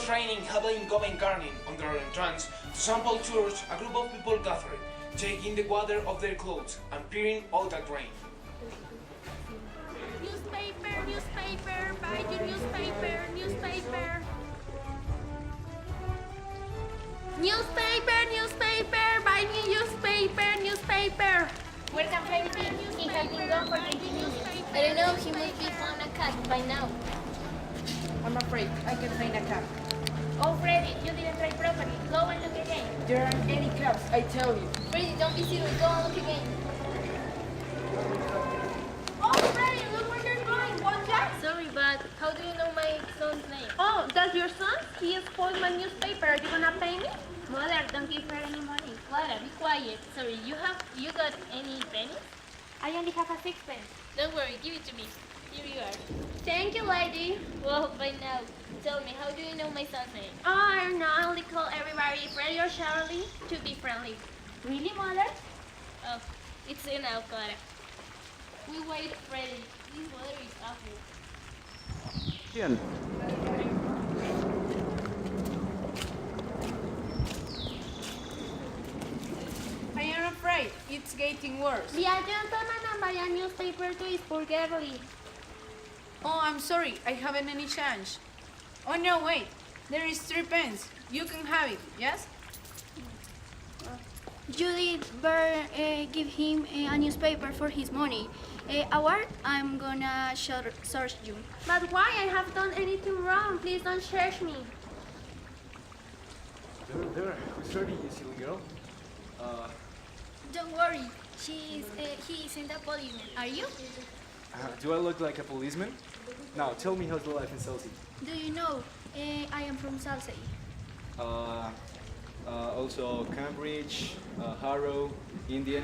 was raining heavily in Covent Garden. On their entrance to sample tours, a group of people gathered, taking the water off their clothes and peering out at rain. Newspaper, newspaper, buy your newspaper, newspaper. Newspaper, newspaper, buy me newspaper, newspaper. Where can Freddy be? He has been gone for 20 minutes. I don't know, he must be found a cat by now. I'm afraid I can find a cab. Oh, Freddy, you didn't try properly. Go and look again. There aren't any cabs, I tell you. Freddy, don't be silly. Go and look again. Oh, Freddy, look where you're going. What's that? Sorry, but how do you know my son's name? Oh, that's your son? He spoiled my newspaper. Are you gonna pay me? Mother, don't give her any money. Clara, be quiet. Sorry, you got any pennies? I only have a sixpence. Don't worry, give it to me. Here you are. Thank you, lady. Well, by now, tell me, how do you know my son's name? Oh, I don't know. I only call everybody Freddy or Charlie to be friendly. Really, mother? Oh, it's enough, Clara. We wait, Freddy. This weather is awful. Ian. I am afraid it's getting worse. Be a gentleman and buy a newspaper to his poor girlie. Oh, I'm sorry, I haven't any change. Oh no, wait, there is 3 pence. You can have it, yes? Judith better give him a newspaper for his money. Award, I'm gonna search you. But why? I have done anything wrong. Please don't search me. There. Who's ready, you silly girl? Don't worry, he isn't a policeman. Are you? Do I look like a policeman? Now, tell me how's the life in Chelsea. Do you know? I am from Salsay. Also Cambridge, Harrow, India.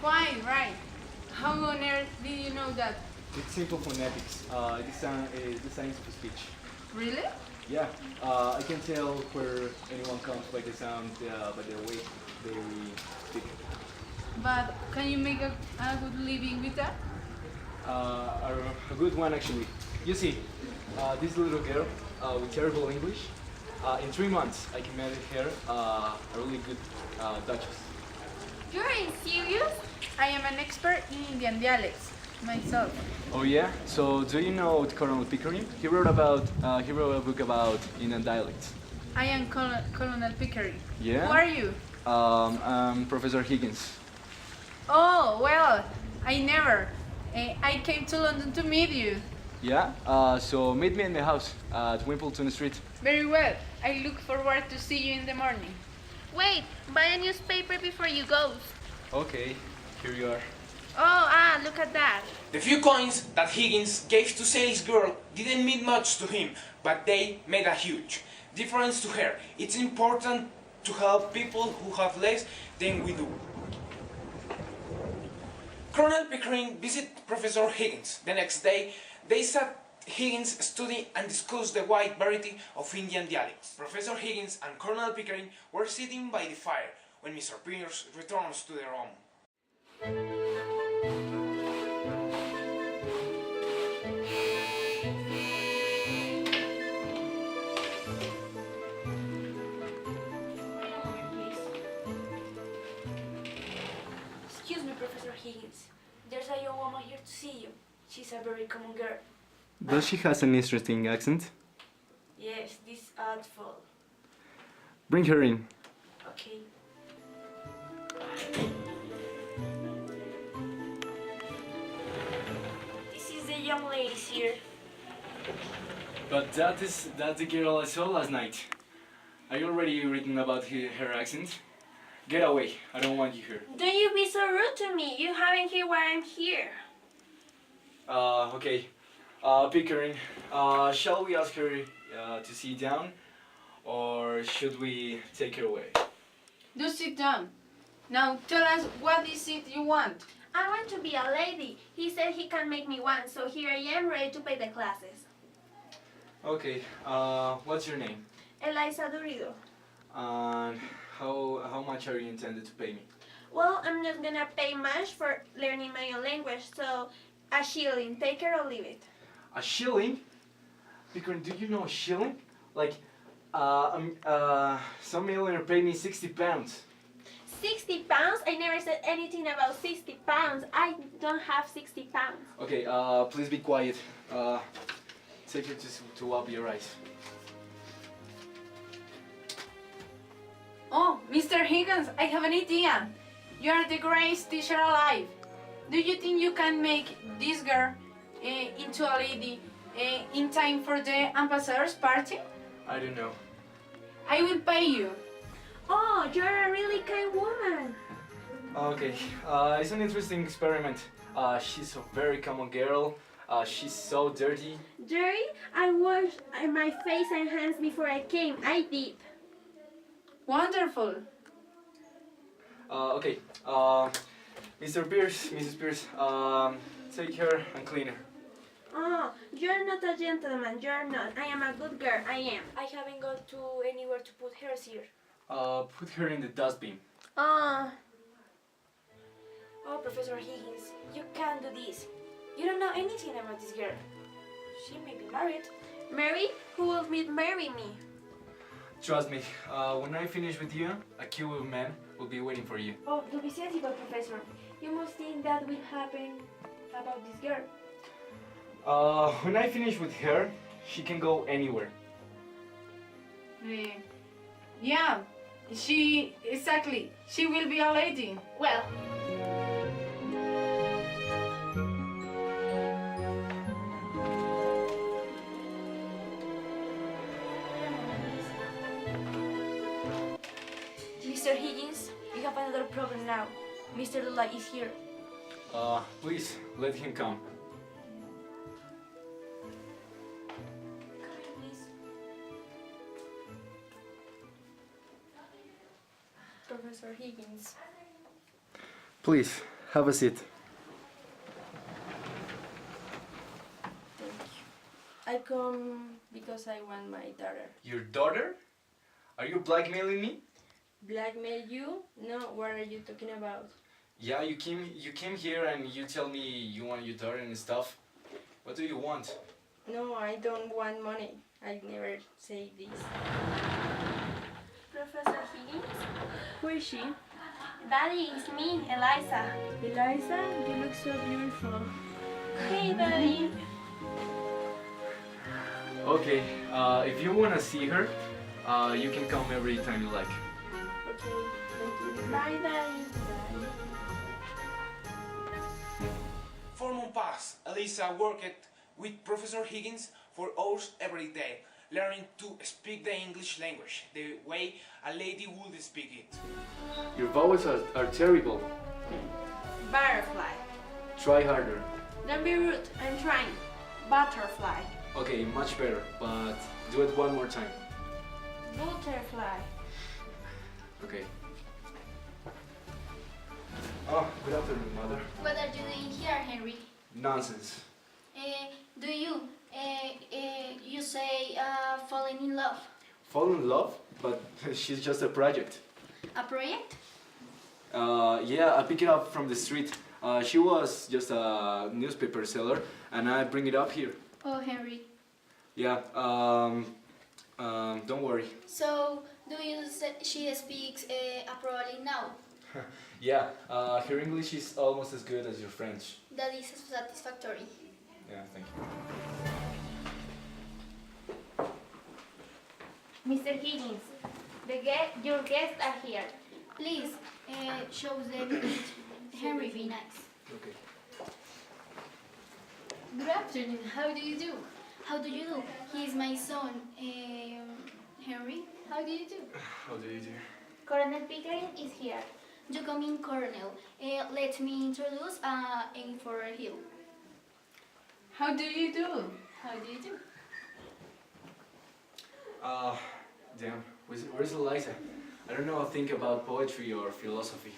Quite right. How on earth did you know that? It's simple phonetics. It's the science of speech. Really? Yeah, I can tell where anyone comes by the sound, by the way they speak. But can you make a good living with that? A good one actually. You see, this little girl with terrible English, in 3 months I can make her a really good Duchess. You're serious? I am an expert in Indian dialects myself. Oh yeah? So do you know Colonel Pickering? He wrote a book about Indian dialects. I am Colonel Pickering. Yeah? Who are you? I'm Professor Higgins. Oh, well, I never. I came to London to meet you. Yeah? So meet me in the house at Wimbledon Street. Very well. I look forward to see you in the morning. Wait, buy a newspaper before you go. Okay, here you are. Oh, look at that. The few coins that Higgins gave to sales girl didn't mean much to him, but they made a huge difference to her. It's important to help people who have less than we do. Colonel Pickering visited Professor Higgins. The next day, they sat Higgins study and discussed the wide variety of Indian dialects. Professor Higgins and Colonel Pickering were sitting by the fire when Mr. Pierce returns to their room. Excuse me, Professor Higgins. There's a young woman here to see you. She's a very common girl. Does she has an interesting accent? Yes, this artful. Bring her in. Okay. This is the young lady here. But that's the girl I saw last night. Are you already written about her accent? Get away, I don't want you here. Don't you be so rude to me. You haven't heard why I'm here. Okay. Pickering, shall we ask her to sit down? Or should we take her away? Do sit down. Now tell us what is it you want. I want to be a lady. He said he can make me one, so here I am ready to pay the classes. Okay, what's your name? Eliza Durido. And how much are you intended to pay me? Well, I'm not gonna pay much for learning my own language, so A shilling, take it or leave it. A shilling? Pickering, do you know a shilling? Like, some millionaire paid me 60 pounds. 60 pounds? I never said anything about 60 pounds. I don't have 60 pounds. Okay, please be quiet. Take her to wipe your eyes. Oh, Mr. Higgins, I have an idea. You are the greatest teacher alive. Do you think you can make this girl into a lady in time for the ambassador's party? I don't know. I will pay you. Oh, you're a really kind woman. Okay, it's an interesting experiment. She's a very common girl. She's so dirty. Jerry, I washed my face and hands before I came. I did. Wonderful. Okay, Mr. Pierce, Mrs. Pierce, take her and clean her. Oh, you're not a gentleman. You're not. I am a good girl. I am. I haven't got to anywhere to put hers here. Put her in the dustbin. Oh, Oh, Professor Higgins, you can't do this. You don't know anything about this girl. She may be married. Mary? Who will marry me? Trust me, when I finish with you, a cute man will be waiting for you. Oh, do be sensible, Professor. You must think that will happen about this girl. When I finish with her, she can go anywhere. Yeah, exactly. She will be a lady. Well, Mr. Higgins, we have another problem now. Mr. Lula is here. Please, let him come. Come here, please. Professor Higgins. Please, have a seat. Thank you. I come because I want my daughter. Your daughter? Are you blackmailing me? Blackmail you? No, what are you talking about? Yeah, you came here and you tell me you want your daughter and stuff. What do you want? No, I don't want money. I never say this. Professor Higgins? Who is she? Daddy, it's me, Eliza. Eliza, you look so beautiful. Hey, Daddy. Okay, if you wanna see her, you can come every time you like. Okay, thank you. Bye, Daddy. 4 months passed. Elisa worked with Professor Higgins for hours every day, learning to speak the English language the way a lady would speak it. Your vowels are terrible. Butterfly. Try harder. Don't be rude. I'm trying. Butterfly. Okay, much better, but do it one more time. Butterfly. Okay. Oh, good afternoon, mother. What are you doing here, Henry? Nonsense. Do you, you say, falling in love? Fall in love? But she's just a project. A project? Yeah, I pick it up from the street. She was just a newspaper seller, and I bring it up here. Oh, Henry. Yeah, don't worry. So, do you say she speaks properly now? Yeah, her English is almost as good as your French. That is satisfactory. Yeah, thank you. Mr. Higgins, your guests are here. Please, show them it. Henry, be nice. Okay. Good afternoon. How do you do? How do you do? He is my son, Henry. How do you do? How do you do? Colonel Pickering is here. You come in, Colonel. Let me introduce aim for Hill. How do you do? How do you do? Damn, where's Eliza? I don't know how to think about poetry or philosophy.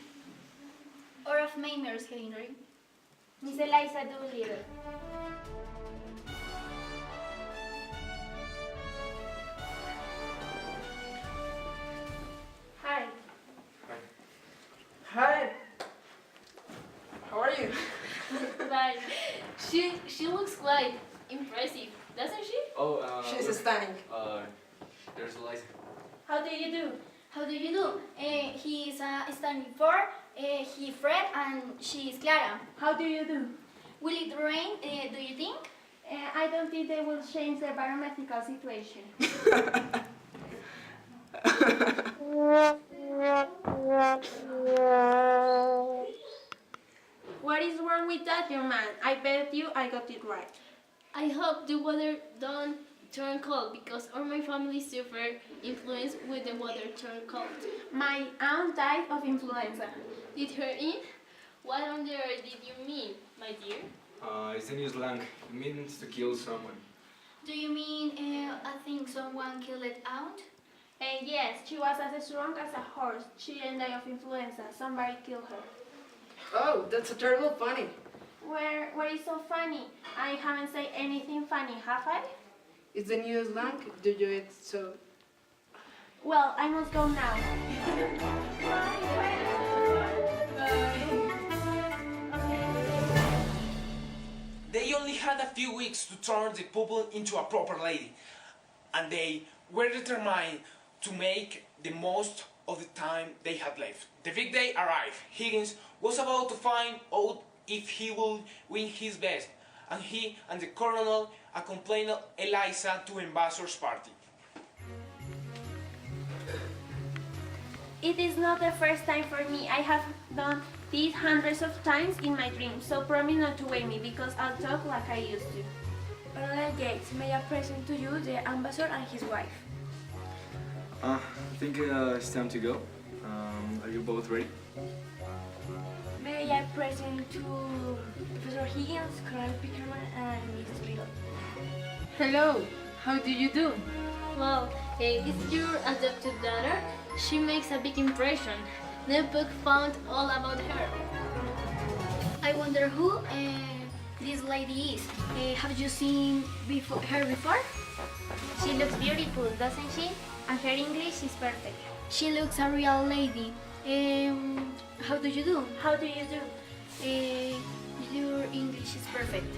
Or of manners, Henry. Miss Eliza Doolittle. Hi. Hi. How are you? Bye. right. She looks quite impressive, doesn't she? Oh, She's look, stunning. there's Eliza. How do you do? How do you do? He's standing for, he Fred, and she is Clara. How do you do? Will it rain, do you think? I don't think they will change the barometrical situation. What is wrong with that, young man? I bet you I got it right. I hope the weather don't turn cold because all my family suffer influence with the weather turn cold. My aunt died of influenza. Did her in? What on the earth did you mean, my dear? It's a new slang. It means to kill someone. Do you mean, I think someone killed aunt? Yes, she was as strong as a horse. She didn't die of influenza. Somebody killed her. Oh, that's a terrible funny. Where is so funny? I haven't said anything funny, have I? It's the new slang. Do you it so? Well, I must go now. They only had a few weeks to turn the pupil into a proper lady, and they were determined to make the most of the time they had left. The big day arrived. Higgins was about to find out if he would win his best, and he and the colonel accompanied Eliza to ambassador's party. It is not the first time for me. I have done this hundreds of times in my dreams, so promise not to wake me because I'll talk like I used to. Colonel Gates, may I present to you the ambassador and his wife? I think it's time to go. Are you both ready? May I present to Professor Higgins, Colonel Pygmalion, and Mr. Little? Hello, how do you do? Well, it's your adopted daughter. She makes a big impression. The book found all about her. I wonder who this lady is. Have you seen her before? She looks beautiful, doesn't she? And her English is perfect. She looks a real lady. How do you do? How do you do? Your English is perfect.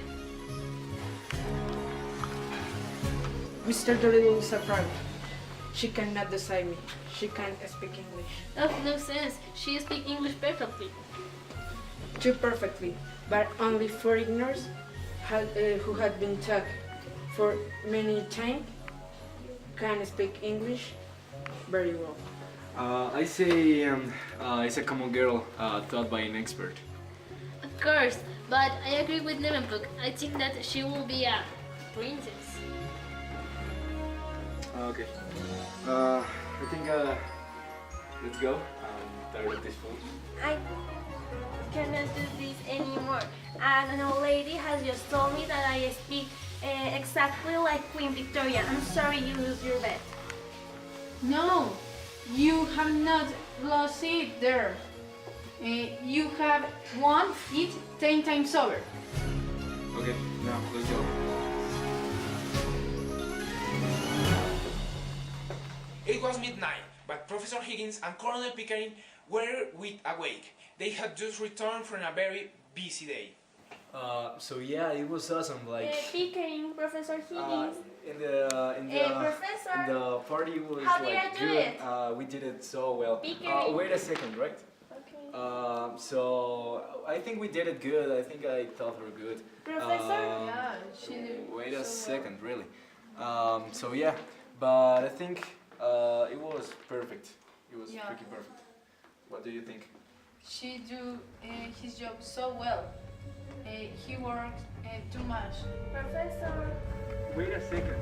Mr. Doolittle is a fraud. She cannot decide me. She can't speak English. Of no sense. She speaks English perfectly. Too perfectly, but only foreigners who had been taught for many time can speak English very well. I say it's a common girl taught by an expert. Of course, but I agree with Levenbook. I think that she will be a princess. Okay. I think let's go. I'm tired of this food. I cannot do this anymore. And an old lady has just told me that I speak exactly like Queen Victoria. I'm sorry you lose your bet. No, you have not lost it there. You have won it 10 times over. Okay, now let's go. It was midnight, but Professor Higgins and Colonel Pickering were wide awake. They had just returned from a very busy day. So yeah, it was awesome. Like Pickering, Professor Higgins. Professor. in the party was How did like I do good. it? We did it so well. Pickering. Wait a second, right? Okay. So I think we did it good. I think I taught her good. Professor? Yeah, she did. Wait a so second, really. So yeah, but I think it was perfect. It was Yeah. pretty perfect. What do you think? She do his job so well. He worked too much. Professor. Wait a second.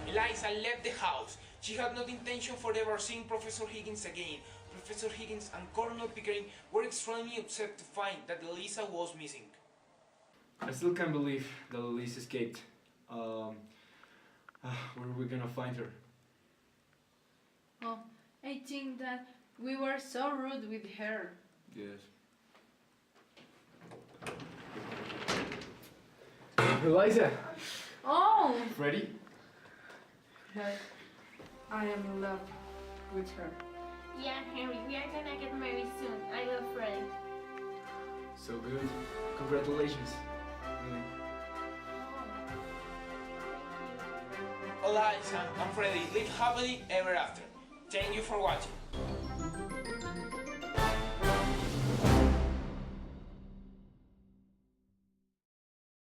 Eliza left the house. She had no intention for ever seeing Professor Higgins again. Professor Higgins and Colonel Pickering were extremely upset to find that Eliza was missing. I still can't believe that Elise escaped. Where are we gonna find her? Oh, I think that we were so rude with her. Yes. Eliza. Oh! Ready? I am in love with her. Yeah, Henry, we are gonna get married soon. I love Freddy. So good. Congratulations. Really. Eliza and Freddy live happily ever after. Thank you for watching.